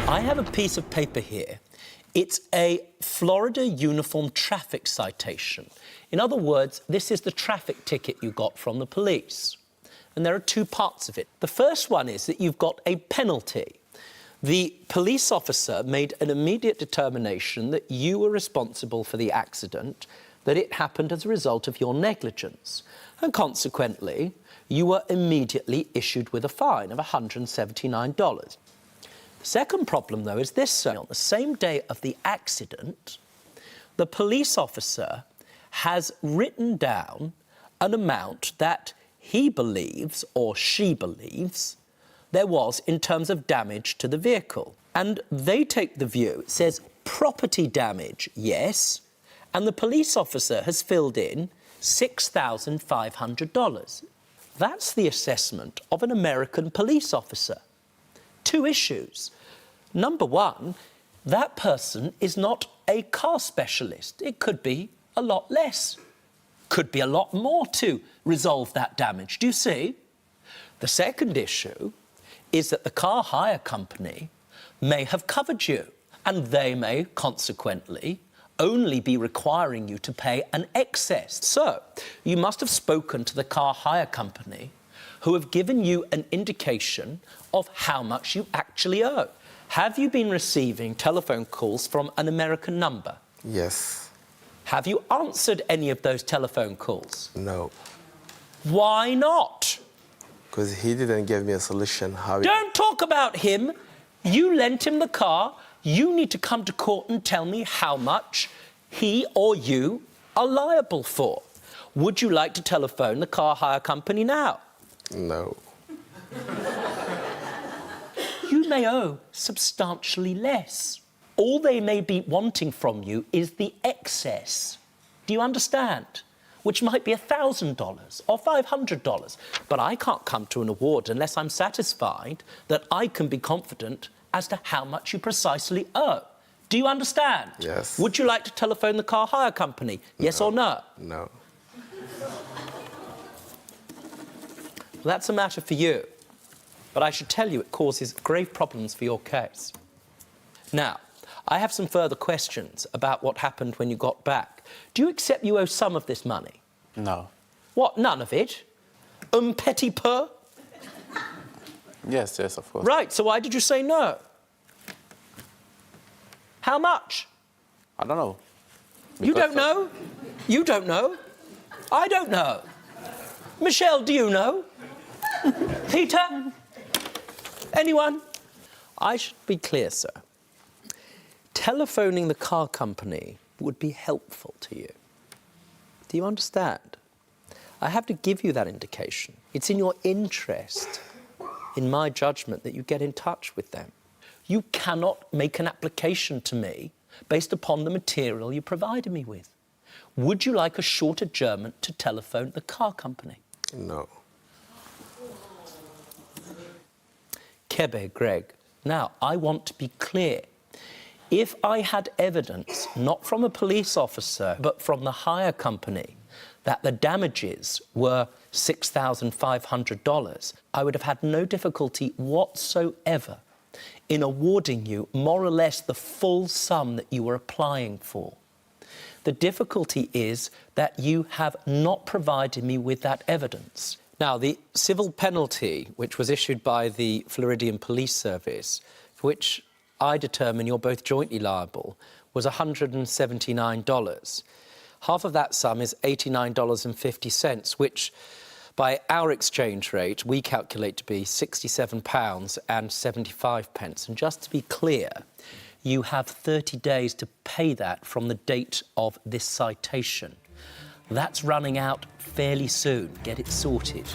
I have a piece of paper here. It's a Florida uniform traffic citation. In other words, this is the traffic ticket you got from the police. And there are two parts of it. The first one is that you've got a penalty. The police officer made an immediate determination that you were responsible for the accident, that it happened as a result of your negligence. And consequently, you were immediately issued with a fine of $179. The second problem, though, is this, sir. On the same day of the accident, the police officer has written down an amount that he believes, or she believes, there was in terms of damage to the vehicle. And they take the view, it says property damage, yes, and the police officer has filled in $6,500. That's the assessment of an American police officer. Two issues. Number one, that person is not a car specialist. It could be a lot less. Could be a lot more to resolve that damage. Do you see? The second issue is that the car hire company may have covered you, and they may, consequently, only be requiring you to pay an excess. So, you must have spoken to the car hire company who have given you an indication of how much you actually owe. Have you been receiving telephone calls from an American number? Yes. Have you answered any of those telephone calls? No. Why not? Because he didn't give me a solution. Don't talk about him. You lent him the car. You need to come to court and tell me how much he or you are liable for. Would you like to telephone the car hire company now? No. You may owe substantially less. All they may be wanting from you is the excess. Do you understand? Which might be $1,000 or $500. But I can't come to an award unless I'm satisfied that I can be confident as to how much you precisely owe. Do you understand? Yes. Would you like to telephone the car hire company? Yes or no? No. Well, that's a matter for you. But I should tell you it causes grave problems for your case. Now, I have some further questions about what happened when you got back. Do you accept you owe some of this money? No. What, none of it? Petit peu? Yes, of course. Right, so why did you say no? How much? I don't know. You don't know? You don't know? I don't know. Michelle, do you know? Peter? Anyone? I should be clear, sir. Telephoning the car company would be helpful to you. Do you understand? I have to give you that indication. It's in your interest, in my judgment, that you get in touch with them. You cannot make an application to me based upon the material you provided me with. Would you like a short adjournment to telephone the car company? No. Kebe, Greg, now, I want to be clear. If I had evidence, not from a police officer, but from the hire company, that the damages were $6,500, I would have had no difficulty whatsoever in awarding you more or less the full sum that you were applying for. The difficulty is that you have not provided me with that evidence. Now, the civil penalty, which was issued by the Floridian Police Service, for which I determine you're both jointly liable, was $179. Half of that sum is $89.50, which, by our exchange rate, we calculate to be £67.75. And just to be clear, you have 30 days to pay that from the date of this citation. That's running out fairly soon. Get it sorted.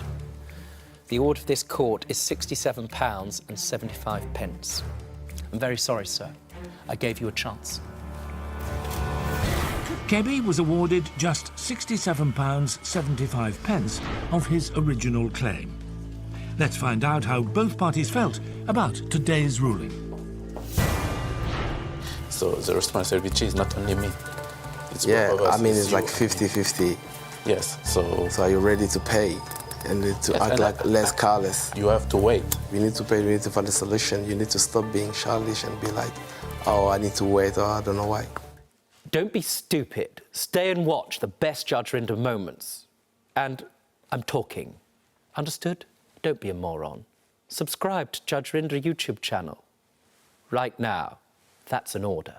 The order of this court is £67.75. I'm very sorry, sir. I gave you a chance. Kebby was awarded just £67.75 of his original claim. Let's find out how both parties felt about today's ruling. So the responsibility is not only me. It's Yeah, both of us. I mean, it's like 50-50. Yes, so... So are you ready to pay? And need to Yes, act and like less careless. You have to wait. We need to pray, we need to find a solution. You need to stop being childish and be like, oh, I need to wait, or I don't know why. Don't be stupid. Stay and watch the best Judge Rinder moments. And I'm talking. Understood? Don't be a moron. Subscribe to Judge Rinder YouTube channel. Right now. That's an order.